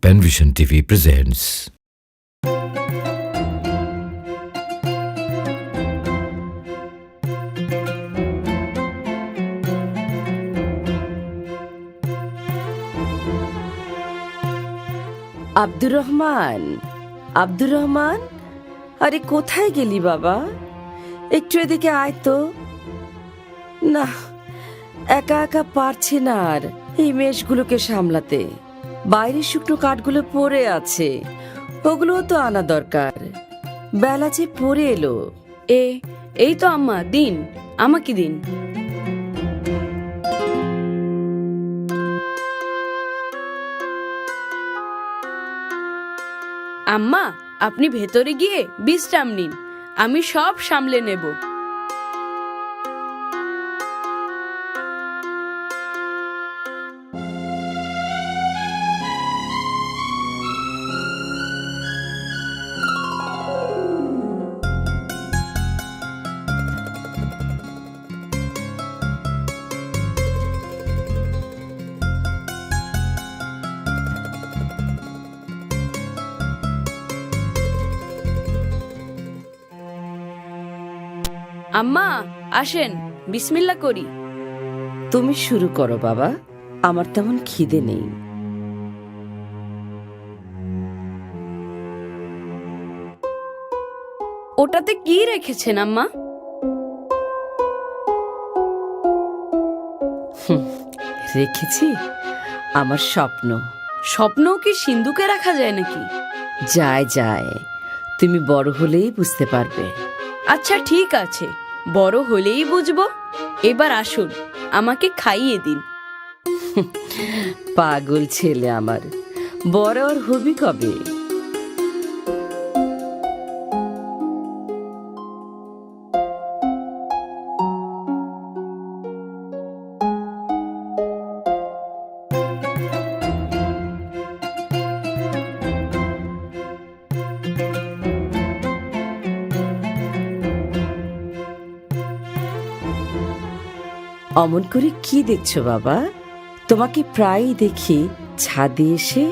Penvision TV presents Abdur Rahman, Abdur Rahman, আরে কোথায় গেলি বাবা? একটু এদিকে আয় তো। না, একা একা পারছি না আর এই মেষগুলোকে সামলাতে। বাইরে শুকনো কাঠগুলো পড়ে আছে, ওগুলোও তো আনা দরকার। বেলা যে পড়ে এলো। এই তো আম্মা, দিন, আমাকে দিন। আম্মা, আপনি ভেতরে গিয়ে বিশ্রাম নিন, আমি সব সামলে নেব। আম্মা আসেন, বিসমিল্লাহ করি। তুমি শুরু করো বাবা, আমার তেমন খিদে নেই। ওটাতে কি রেখেছেন আম্মা? রেখেছি আমার স্বপ্ন। স্বপ্নও কি সিন্ধুকে রাখা যায় নাকি? যায় যায়, তুমি বড় হলেই বুঝতে পারবে। আচ্ছা ঠিক আছে, বড় হলেই বুঝবো। এবার আসুন, আমাকে খাইয়ে দিন। পাগল ছেলে আমার, বড় আর হবি কবে? অমন করে কি দেখছো বাবা? তোমাকে প্রায়ই দেখি ছাদে এসে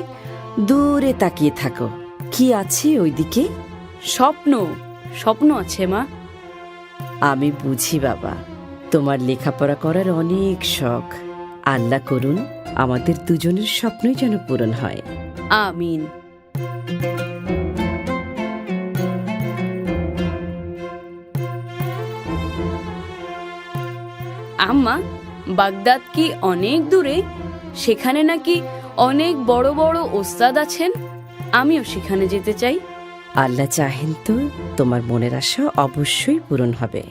দূরে তাকিয়ে থাকো। কি আছে ওইদিকে? স্বপ্ন, স্বপ্ন আছে মা। আমি বুঝি বাবা, তোমার লেখাপড়া করার অনেক শখ। আল্লাহ করুন আমাদের দুজনের স্বপ্নই যেন পূরণ হয়। আমিন। আম্মা, বাগদাদ কি অনেক দূরে? সেখানে নাকি অনেক বড় বড় ওস্তাদ আছেন, আমিও সেখানে যেতে চাই। আল্লাহ চাহেন তো তোমার মনের আশা অবশ্যই পূরণ হবে।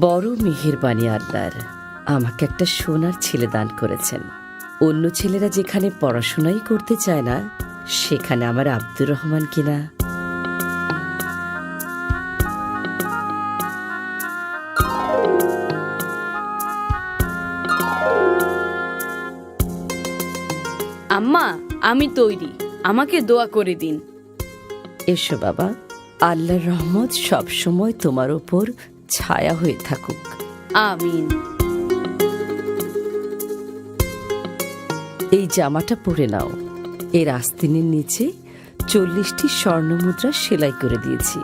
বড় মেহেরবানি আল্লাহর, আমাকে একটা সোনার ছেলে দান করেছেন। অন্য ছেলেরা যেখানে পড়াশোনাই করতে চায় না, সেখানে আমার আব্দুর রহমান কিনা। আম্মা, আমি তৈরি, আমাকে দোয়া করে দিন। এসো বাবা, আল্লাহর রহমত সবসময় তোমার ওপর ছায়া হয়ে থাকুক। আমিন। এই জামাটা পরে নাও, এর আস্তিনের নিচে 40টি স্বর্ণ মুদ্রা সেলাই করে দিয়েছি।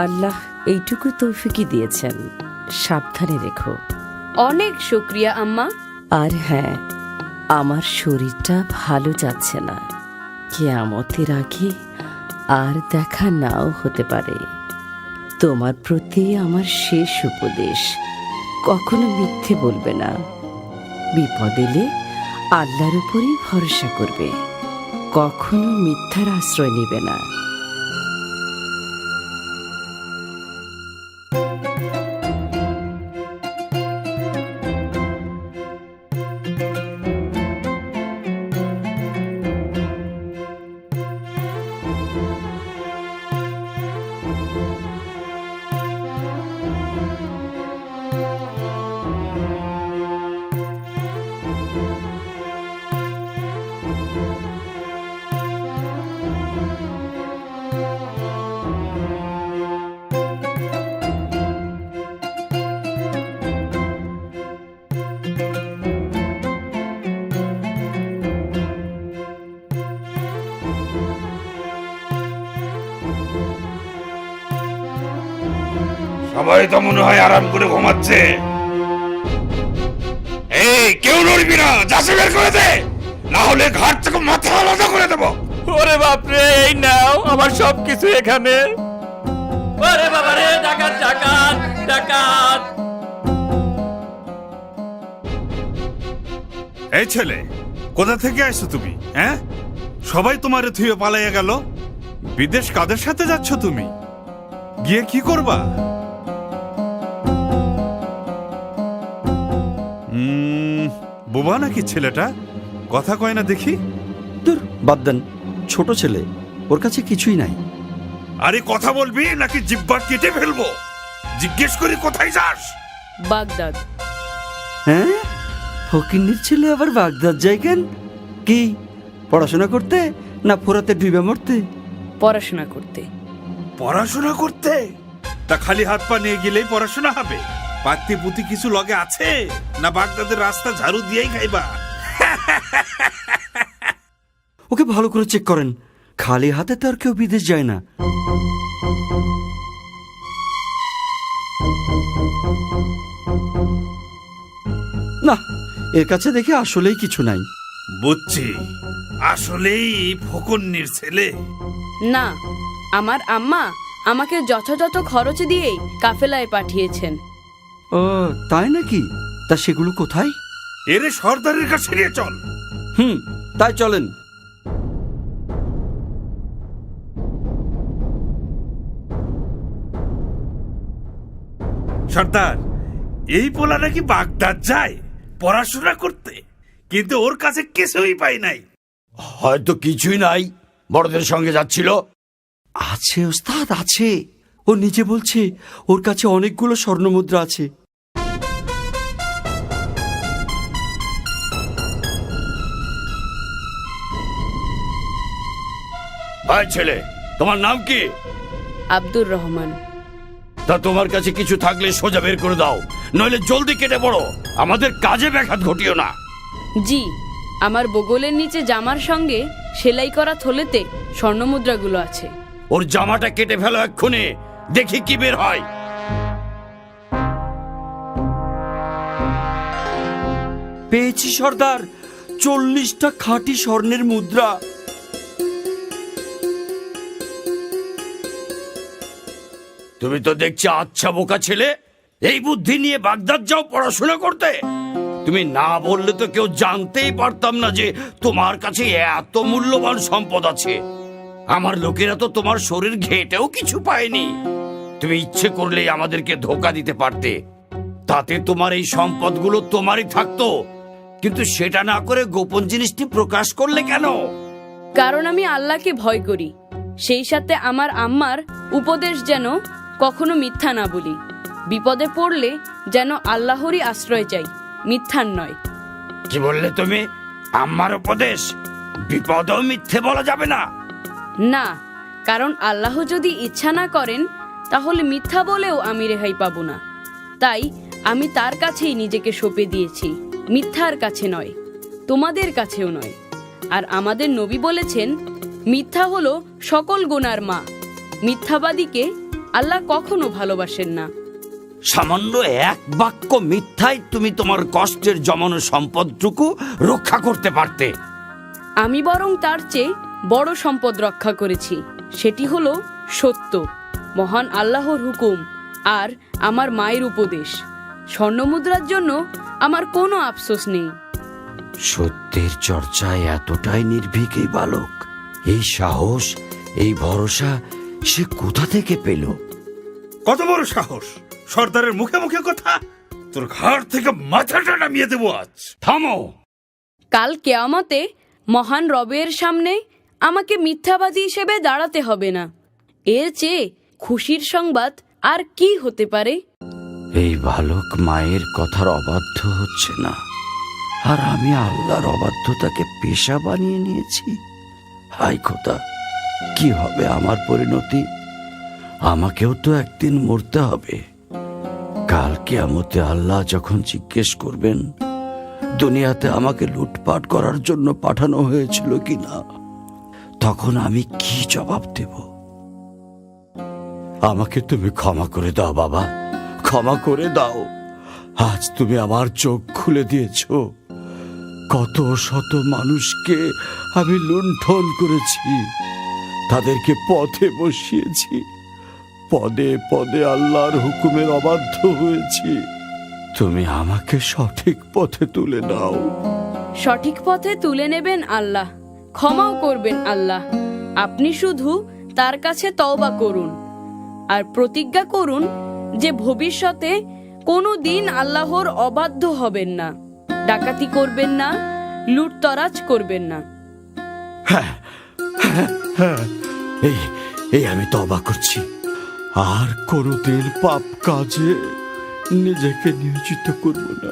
আল্লাহ এইটুকু তৌফিকই দিয়েছেন, সাবধানে রেখো। অনেক শুকরিয়া আম্মা। আর হ্যাঁ, আমার শরীরটা ভালো যাচ্ছে না, কিয়ামতের আগে আর দেখা নাও হতে পারে। তোমার প্রতি আমার শেষ উপদেশ, কখনো মিথ্যে বলবে না। বিপদ এলে আল্লাহর উপরই ভরসা করবে, কখনো মিথ্যার আশ্রয় নেবে না। সবাই তো মনে হয় আরাম করে ঘুমাচ্ছে। এই কেউ নড়বি না, যাচ্ছে বের করে দে, না হলে ঘাট থেকে মাথা আলাদা করে দেবো। ওরে বাপরে, এই নাও আমার সবকিছু এখানে। ওরে বাবারে, ডাকাত ডাকাত ডাকাত! এই ছেলে, কোথা থেকে আসছো তুমি? হ্যাঁ, সবাই তোমারে থুয়ে পালাইয়া গেল। বিদেশ কাদের সাথে যাচ্ছ তুমি? গিয়ে কি করবা? বোবা নাকি ছেলেটা? কথা কয় না দেখি। দূর, বাদ দেন, ছোট ছেলে, ওর কাছে কিছুই নাই। আরে কথা বলবি নাকি জিব্বা কেটে ফেলবো? জিজ্ঞেস করি কোথায় যাস? বাগদাদ। হ্যাঁ, ফকিন্নির ছেলে আবার বাগদাদ যায় কেন? কি পড়াশোনা করতে, না ফোরাতে ডুবে মরতে? পড়াশোনা করতে। পড়াশোনা করতে? তা খালি হাত পা নিয়ে গেলেই পড়াশোনা হবে? পাত্তি পুতি কিছু লগে আছে, না বাগদাদের রাস্তা ঝাড়ু দিয়েই খাইবা? ওকে ভালো করে চেক করেন, খালি হাতে তো আর কেউ বিদেশ যায় না। না, এর কাছে দেখে আসলেই কিছু নাই। বুঝছি, আসলেই ফকন্নির ছেলে। না, আমার আম্মা আমাকে যথাযথ খরচ দিয়েই কাফেলায় পাঠিয়েছেন। ও তাই নাকি? তা সেগুলো কোথায়? এরে সর্দারের কাছে নিয়ে চল। তাই চলেন। সর্দার, এই পোলা নাকি বাগদাদ যায় পড়াশোনা করতে, কিন্তু ওর কাছে কিছুই পাই নাই। হয়তো কিছুই নাই, বড়দের সঙ্গে যাচ্ছিল। আছে ওস্তাদ, আছে। ও নিজে বলছে ওর কাছে অনেকগুলো স্বর্ণমুদ্রা আছে। ভাই ছেলে, তোমার নাম কি? আব্দুর রহমান। তা তোমার কাছে কিছু থাকলে সোজা বের করে দাও, নইলে জলদি কেটে পড়ো, আমাদের কাজে ব্যাঘাত ঘটিও না। জি, আমার বগলের নিচে জামার সঙ্গে সেলাই করা থলেতে স্বর্ণমুদ্রাগুলো আছে। ওর জামাটা কেটে ফেলো এক্ষুনি, দেখি কি বের হয়। পেয়েছি সর্দার, 40টা খাঁটি স্বর্ণের মুদ্রা। তুমি তো দেখছি আচ্ছা বোকা ছেলে, এই বুদ্ধি নিয়ে বাগদাদ যাও পড়াশোনা করতে? তুমি না বললে তো কেউ জানতেই পারতাম না যে তোমার কাছে এত মূল্যবান সম্পদ আছে। আমার লোকেরা তো তোমার শরীর ঘেটেও কিছু পায়নি। তুমি ইচ্ছে করলেই আমাদেরকে ধোকা দিতে পারতে, তাতে তোমার এই সম্পদগুলো তোমারই থাকতো। কিন্তু সেটা না করে গোপন জিনিসটি প্রকাশ করলে কেন? কারণ আমি আল্লাহকে ভয় করি, সেই সাথে আমার আম্মার উপদেশ যেন কখনো মিথ্যা না বলি। বিপদে পড়লে যেন আল্লাহরই আশ্রয় চাই, মিথ্যার নয়। কি বললে তুমি? আমার উপদেশ? বিপদেও মিথ্যে বলা যাবে না। না, কারণ আল্লাহ যদি ইচ্ছা না করেন তাহলে মিথ্যা বলেও আমি রেহাই পাবো না। তাই আমি তার কাছেই নিজেকে সঁপে দিয়েছি, মিথ্যার কাছে নয়, তোমাদের কাছেও নয়। আর আমাদের নবী বলেছেন, মিথ্যা হলো সকল গুনার মা। মিথ্যাবাদীকে আল্লাহ কখনো ভালোবাসেন না। সামান্য এক বাক্য মিথ্যায় তুমি তোমার কষ্টের জমানো সম্পদটুকু রক্ষা করতে পারতে। আমি বরং তার চেয়ে বড় সম্পদ রক্ষা করেছি, সেটি হলো সত্য, মহান আল্লাহর হুকুম আর আমার মায়ের উপদেশ। স্বর্ণমুদ্রার জন্য আমার কোনো আফসোস নেই। সত্যের চর্চায় এতটাই নির্ভীক এই বালক, এই সাহস, এই ভরসা সে কোথা থেকে পেল? কত বড় সাহস! সর্দারের মুখে মুখে কথা! তোর ঘাড় থেকে মাথাটা নামিয়ে দেবো আজ। থামো! কাল কিয়ামতে মহান রবের সামনে আমাকে মিথ্যাবাদী হিসেবে দাঁড়াতে হবে না। এর চেয়ে খুশির সংবাদ আর কি হতে পারে? এই বালক মায়ের কথার অবাধ্য হচ্ছে না, আর আমি আল্লাহর অবাধ্যতাকে পেশা বানিয়ে নিয়েছি। হায় খোদা, কি হবে আমার পরিণতি? আমাকেও তো একদিন মরতে হবে। কাল কিয়ামতে আল্লাহ যখন জিজ্ঞেস করবেন দুনিয়াতে আমাকে লুটপাট করার জন্য পাঠানো হয়েছিল কিনা, তখন আমি কি জবাব দেব? আমাকে তুমি ক্ষমা করে দাও বাবা, ক্ষমা করে দাও। আজ তুমি আমার চোখ খুলে দিয়েছ। কত শত মানুষকে আমি লুণ্ঠন করেছি, তাদেরকে পথে বসিয়েছি, পদে পদে আল্লাহর হুকুমের অবাধ্য হয়েছি। তুমি আমাকে সঠিক পথে তুলে দাও। সঠিক পথে তুলে নেবেন আল্লাহ, ক্ষমাও করবেন আল্লাহ। আপনি শুধু তার কাছে তওবা করুন আর প্রতিজ্ঞা করুন যে ভবিষ্যতে কোনো দিন আল্লাহর অবাধ্য হবেন না, ডাকাতি করবেন না, লুটতরাজ করবেন না। এই এই আমি তওবা করছি, আর কোনোদিন পাপ কাজে নিজেকে নিয়োজিত করব না।